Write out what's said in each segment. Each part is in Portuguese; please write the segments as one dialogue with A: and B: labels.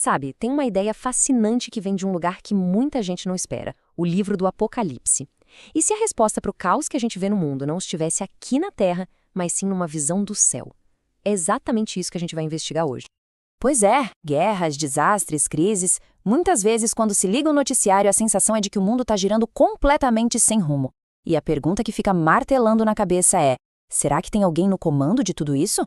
A: Sabe, tem uma ideia fascinante que vem de um lugar que muita gente não espera, o livro do Apocalipse. E se a resposta para o caos que a gente vê no mundo não estivesse aqui na Terra, mas sim numa visão do céu? É exatamente isso que a gente vai investigar hoje.
B: Pois é, guerras, desastres, crises. Muitas vezes, quando se liga o noticiário, a sensação é de que o mundo está girando completamente sem rumo. E a pergunta que fica martelando na cabeça é: será que tem alguém no comando de tudo isso?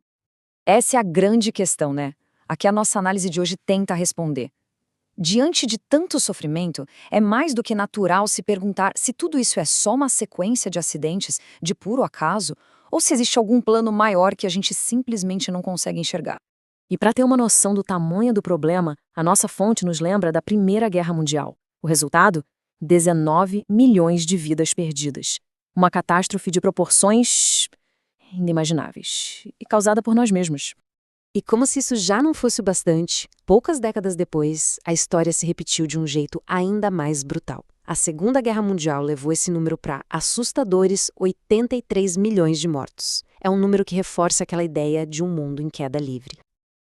A: Essa é a grande questão, né? A que a nossa análise de hoje tenta responder. Diante de tanto sofrimento, é mais do que natural se perguntar se tudo isso é só uma sequência de acidentes, de puro acaso, ou se existe algum plano maior que a gente simplesmente não consegue enxergar. E para ter uma noção do tamanho do problema, a nossa fonte nos lembra da Primeira Guerra Mundial. O resultado? 19 milhões de vidas perdidas. Uma catástrofe de proporções inimagináveis e causada por nós mesmos. E como se isso já não fosse o bastante, poucas décadas depois, a história se repetiu de um jeito ainda mais brutal. A Segunda Guerra Mundial levou esse número para assustadores 83 milhões de mortos. É um número que reforça aquela ideia de um mundo em queda livre.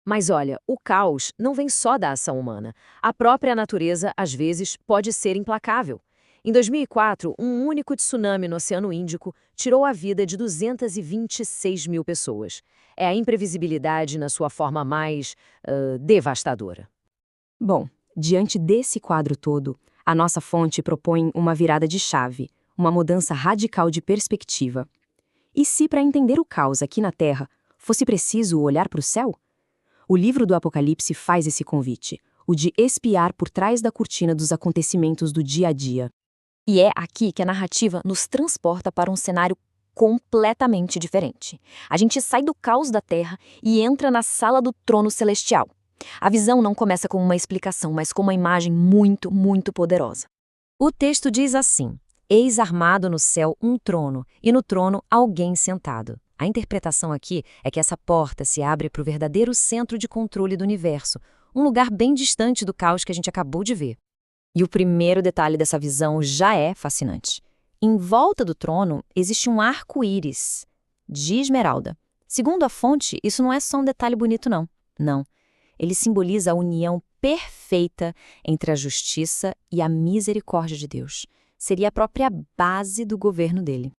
A: Mas olha, o caos não vem só da ação humana. A própria natureza, às vezes, pode ser implacável. Em 2004, um único tsunami no Oceano Índico tirou a vida de 226 mil pessoas. É a imprevisibilidade na sua forma mais devastadora. Bom, diante desse quadro todo, a nossa fonte propõe uma virada de chave, uma mudança radical de perspectiva. E se, para entender o caos aqui na Terra, fosse preciso olhar para o céu? O livro do Apocalipse faz esse convite, o de espiar por trás da cortina dos acontecimentos do dia a dia. E é aqui que a narrativa nos transporta para um cenário completamente diferente. A gente sai do caos da Terra e entra na sala do trono celestial. A visão não começa com uma explicação, mas com uma imagem muito, muito poderosa. O texto diz assim: eis armado no céu um trono, e no trono alguém sentado. A interpretação aqui é que essa porta se abre para o verdadeiro centro de controle do universo, um lugar bem distante do caos que a gente acabou de ver. E o primeiro detalhe dessa visão já é fascinante. Em volta do trono existe um arco-íris de esmeralda. Segundo a fonte, isso não é só um detalhe bonito, não. Não. Ele simboliza a união perfeita entre a justiça e a misericórdia de Deus. Seria a própria base do governo dele.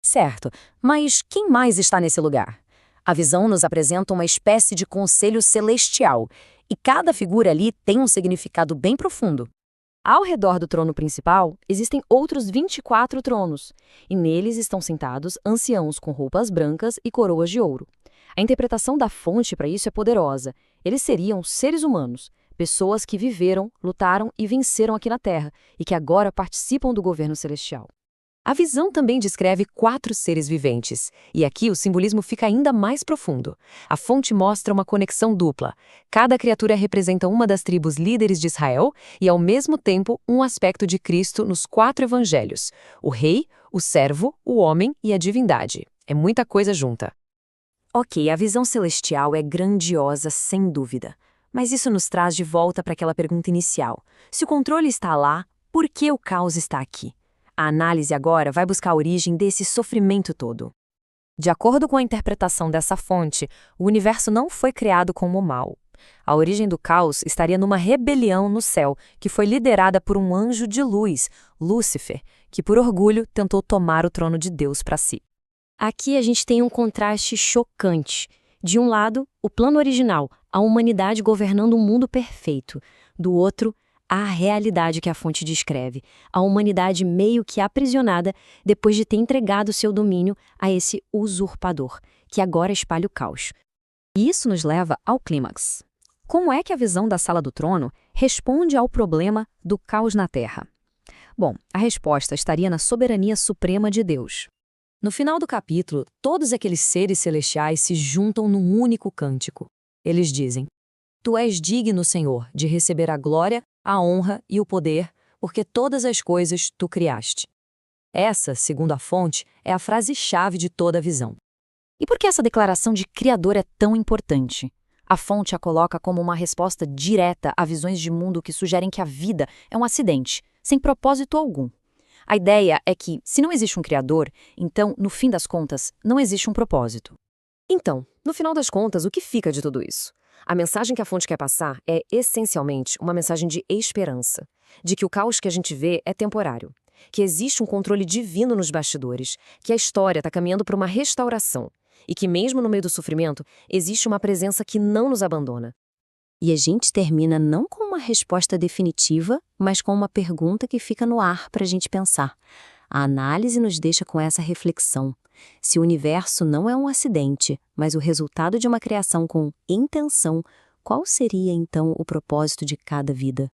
A: Certo, mas quem mais está nesse lugar? A visão nos apresenta uma espécie de conselho celestial, e cada figura ali tem um significado bem profundo. Ao redor do trono principal, existem outros 24 tronos, e neles estão sentados anciãos com roupas brancas e coroas de ouro. A interpretação da fonte para isso é poderosa. Eles seriam seres humanos, pessoas que viveram, lutaram e venceram aqui na Terra, e que agora participam do governo celestial. A visão também descreve 4 seres viventes, e aqui o simbolismo fica ainda mais profundo. A fonte mostra uma conexão dupla. Cada criatura representa uma das tribos líderes de Israel e, ao mesmo tempo, um aspecto de Cristo nos 4 evangelhos: o rei, o servo, o homem e a divindade. É muita coisa junta. Ok, a visão celestial é grandiosa, sem dúvida. Mas isso nos traz de volta para aquela pergunta inicial. Se o controle está lá, por que o caos está aqui? A análise agora vai buscar a origem desse sofrimento todo. De acordo com a interpretação dessa fonte, o universo não foi criado como mal. A origem do caos estaria numa rebelião no céu, que foi liderada por um anjo de luz, Lúcifer, que por orgulho tentou tomar o trono de Deus para si. Aqui a gente tem um contraste chocante. De um lado, o plano original, a humanidade governando um mundo perfeito. Do outro, a realidade que a fonte descreve, a humanidade meio que aprisionada depois de ter entregado seu domínio a esse usurpador, que agora espalha o caos. E isso nos leva ao clímax. Como é que a visão da sala do trono responde ao problema do caos na Terra? Bom, a resposta estaria na soberania suprema de Deus. No final do capítulo, todos aqueles seres celestiais se juntam num único cântico. Eles dizem: Tu és digno, Senhor, de receber a glória, a honra e o poder, porque todas as coisas tu criaste. Essa, segundo a fonte, é a frase-chave de toda a visão. E por que essa declaração de Criador é tão importante? A fonte a coloca como uma resposta direta a visões de mundo que sugerem que a vida é um acidente, sem propósito algum. A ideia é que, se não existe um Criador, então, no fim das contas, não existe um propósito. Então, no final das contas, o que fica de tudo isso?
C: A mensagem que a fonte quer passar é, essencialmente, uma mensagem de esperança, de que o caos que a gente vê é temporário, que existe um controle divino nos bastidores, que a história está caminhando para uma restauração e que, mesmo no meio do sofrimento, existe uma presença que não nos abandona.
B: E a gente termina não com uma resposta definitiva, mas com uma pergunta que fica no ar para a gente pensar. A análise nos deixa com essa reflexão. Se o universo não é um acidente, mas o resultado de uma criação com intenção, qual seria então o propósito de cada vida?